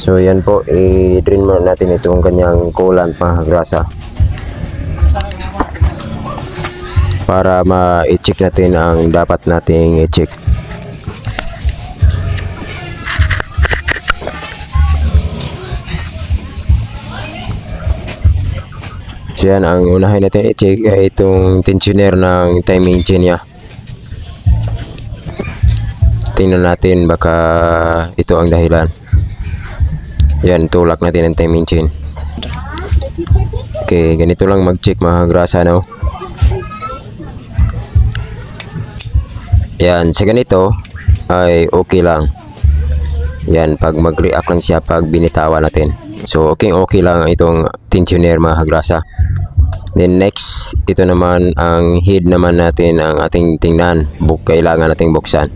So yan po, i-drain muna natin itong kanyang coolant mga kagrasa para ma-check natin ang dapat nating i-check. So yan, ang unahin natin i-check ay itong tensioner ng timing chain niya. Tingnan natin, baka ito ang dahilan. Yan, tulak natin ang timing chain. Okay, ganito lang mag-check mga kagrasa, no? Yan, sa ganito ay okay lang. Yan, pag mag-react lang siya pag binitawan natin. So, okay lang itong tensioner mga kagrasa. Then next, ito naman ang head naman natin ang ating tingnan. Kailangan nating buksan.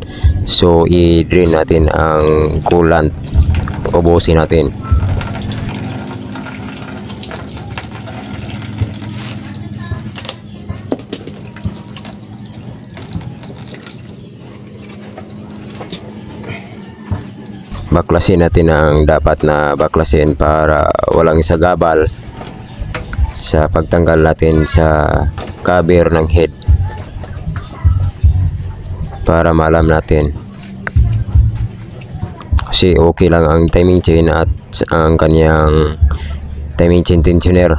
So, i-drain natin ang coolant. Ubusin natin. Baklasin natin ang dapat na baklasin para walang sagabal sa pagtanggal natin sa cover ng head, para maalam natin. Kasi okay lang ang timing chain at ang kanyang timing chain tensioner.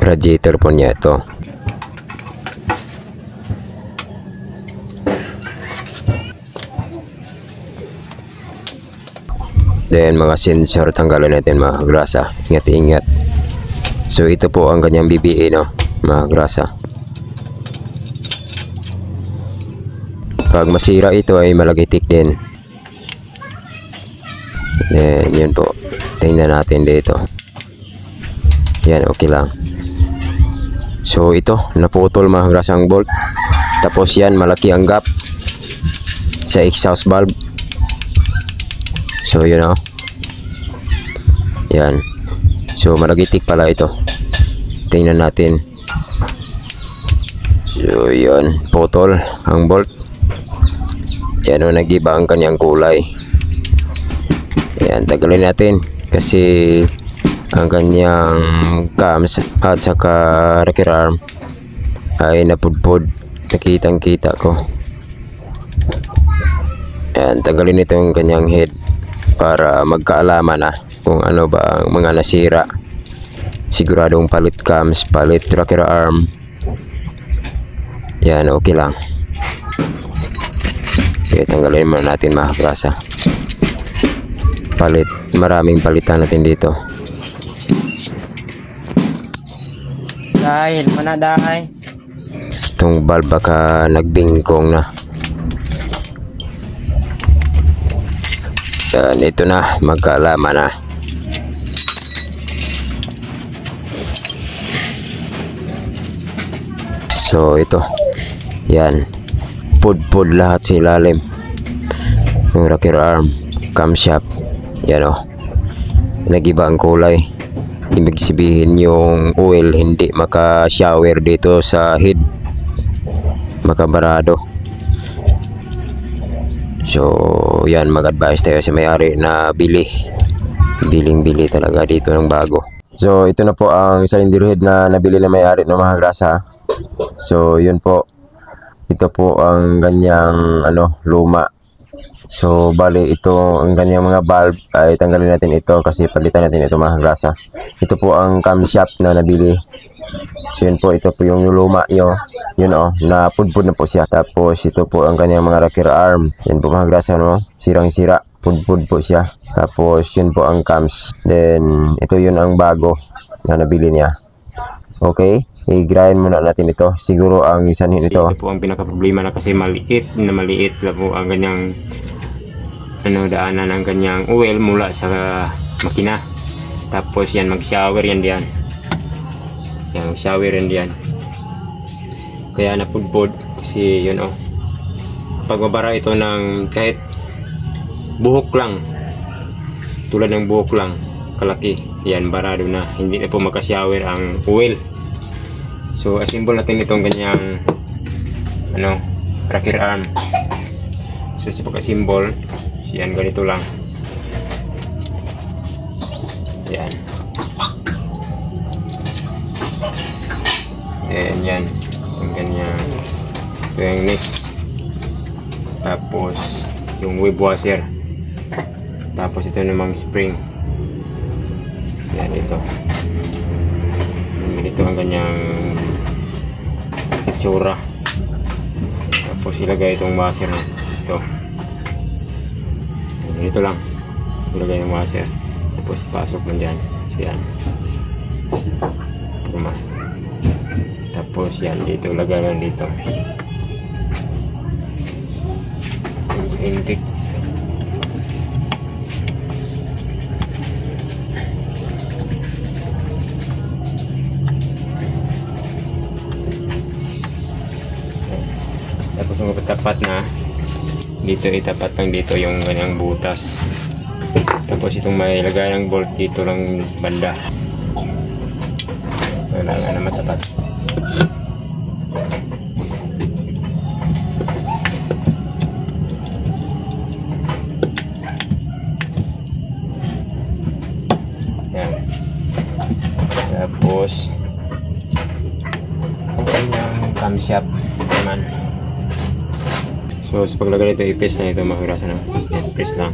Radiator po niya ito. Then mga sensor tanggalin natin mga kagrasa. Ingat-ingat. So ito po ang kanyang BBA, no, mga kagrasa. Pag masira ito ay malagitik din. Then yun po. Tingnan natin dito. Yan, okay lang. So ito, naputol mga kagrasa ang bolt. Tapos yan, malaki ang gap sa exhaust valve. So yun, oh. Yan. So malagitik pala ito. Tingnan natin. So yun, putol ang bolt. Yan, oh, nag-iba ang kanyang kulay. Yan, tagalin natin kasi ang kanyang cams at saka rocker arm ay napudpud. Nakitang kita ko. Yan, tagalin ito yung kanyang head para magkaalaman na kung ano ba ang mga nasira. Siguradong palit cams, palit rocker arm. Yan, okay lang. Okay, tanggalin muna natin mga kagrasa. Palit, maraming palitan natin dito. Dahil mana dahay. Itong valve baka nagbingkong na. Yan, ito na, magkaalaman na. So ito, yan, pud lahat sa ilalim. Yung rocker arm, camshaft, yan, oh, nag-iba ang kulay. Ibig sabihin yung oil hindi maka-shower dito sa head, makabarado. So yan, mag-advise tayo sa may-ari na biling-bili talaga dito ng bago. So ito na po ang cylinder head na nabili na may-ari ng mga grasa. So yun po, ito po ang ganyang luma. So bali ito ang ganyang mga valve ay tanggalin natin ito kasi palitan natin ito mga grasa. Ito po ang camshaft na nabili. So yun po, ito po yung luma yun, oh, napudpud na po siya. Tapos ito po ang kanyang mga rocker arm. Yan po mga grasa, no, sirang-sira, pudpud po siya. Tapos yun po ang cams. Then ito yun ang bago na nabili niya. Okay, i-grind muna natin ito. Siguro ang sanhin ito. Ito po ang pinaka-problema na kasi maliit na po ang ganyang daanan ng kanyang oil mula sa makina. Tapos yan, mag-shower yan diyan. Yan, mag-shower yan diyan. Kaya napudpod kasi yun pagbabara ito ng kahit buhok lang, tulad ng buhok lang kalaki, yan barado na, hindi na po makashower ang oil. So assemble natin itong kanyang rocker arm. So sa pag-assemble, yan ganito lang. Yan. And yan ang kanyang yung next. Tapos yung wave washer. Tapos ito namang spring. Yan ito. Ito ang kanyang itsura. Tapos ilagay itong washer na ito. Ito lang. Ilagay yung washer. Tapos ipasok mo dyan. Yan. Tapos yan dito. Lagay lang dito. Yung sa intake. Tapos kung tapat na dito, itapat lang dito yung kanyang butas. Tapos itong may lagay ng bolt dito lang banda. Kailangan na matapat. Yan. Tapos ang kanyang camshaft naman. So sa paglagay nito, i-press na ito, mahirasa na. Yan, press lang.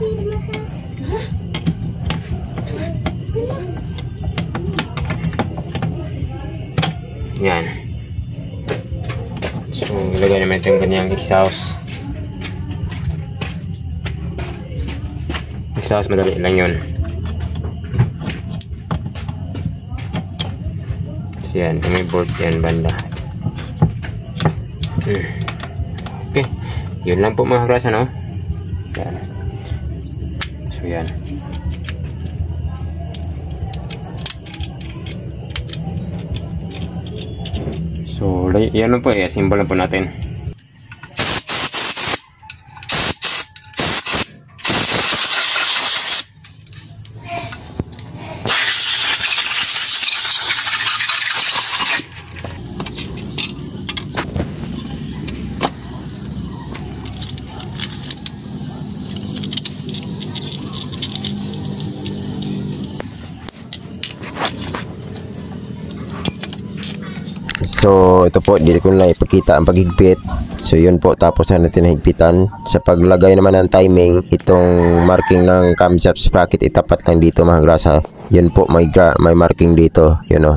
Yan. So ilagay naman ito yung kanyang exhaust. Exhaust, madali lang yun. So yan, ito may bolt yan banda. Okay. Yun lang po mga kagrasa, yan. So yan. So yan lang po, assemble lang po natin. So ito po, dito ko na ipakita ang paghigpit. So yun po, tapos na natin higpitan. Sa paglagay naman ng timing, itong marking ng camshaft sprocket, itapat lang dito mga grasa. Yun po, may marking dito, yun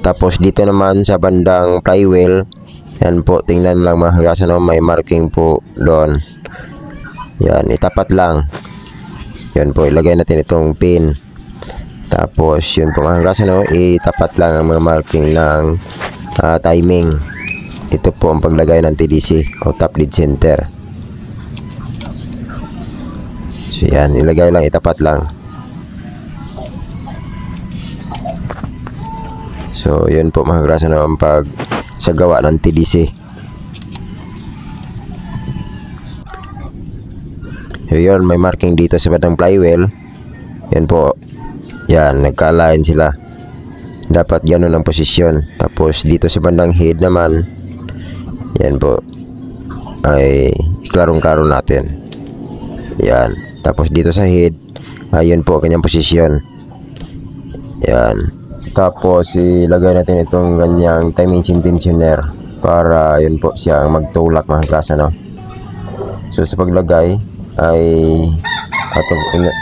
Tapos dito naman sa bandang flywheel, yan po, tingnan lang mga grasa, may marking po doon. Yan, itapat lang. Yun po, ilagay natin itong pin. Tapos yun po mga grasa, itapat lang ang mga marking ng timing. Ito po ang paglagay ng TDC o top dead center. So yan, ilagay lang, itapat lang. So yun po mga grasa, ang pagsagawa ng TDC. So yun, may marking dito sa bandang flywheel. Yan po, yan, nagka-align sila. Dapat gano'n ang posisyon. Tapos dito sa bandang head naman, yan po, ay klarong-klaro natin. Yan. Tapos dito sa head, ayun po kanyang posisyon. Yan. Tapos ilagay natin itong kanyang timing chain tensioner para yun po siya magtulak mga klase, So sa paglagay ay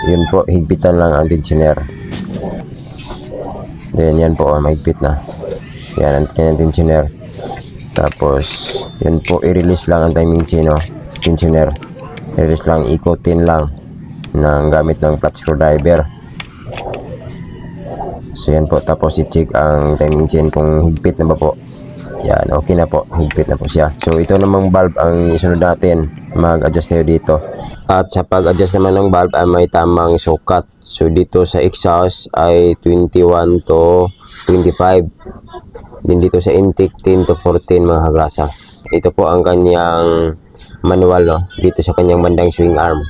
yun po, higpitan lang ang tensioner. Then yan po, mahigpit na. Yan ang kanyang tensioner. Tapos yun po, i-release lang ang timing chain tensioner. I-release lang, ikutin lang ng gamit ng flat screwdriver. So yan po, tapos i-check ang timing chain kung higpit na ba po. Yan, okay na po. Higpit na po siya. So ito namang valve ang isunod natin. Mag-adjust tayo dito. At sa pag-adjust naman ng valve ay may tamang sukat. So dito sa exhaust ay 21 to 25. Din dito sa intake 10 to 14 mga kagrasa. Ito po ang kanyang manual, no? Dito sa kanyang bandang swing arm.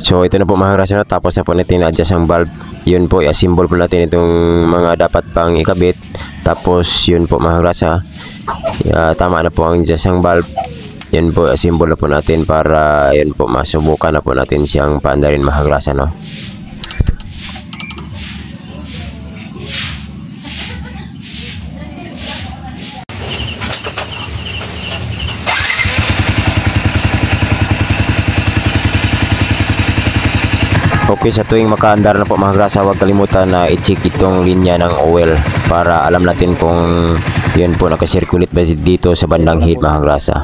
So ito na po mga kagrasa, tapos na po natin adjust ang valve. Yun po, i-assemble po natin itong mga dapat pang ikabit. Tapos yun po mga kagrasa, tama na po ang adjust ang valve. Yun po, i-assemble na po natin para yun po masubukan na po natin siyang paandarin mga kagrasa, no? Okay, sa tuwing makaandar na po mga kagrasa, huwag kalimutan na i-check itong linya ng oil para alam natin kung yun po nakasirculate ba dito sa bandang head mga kagrasa.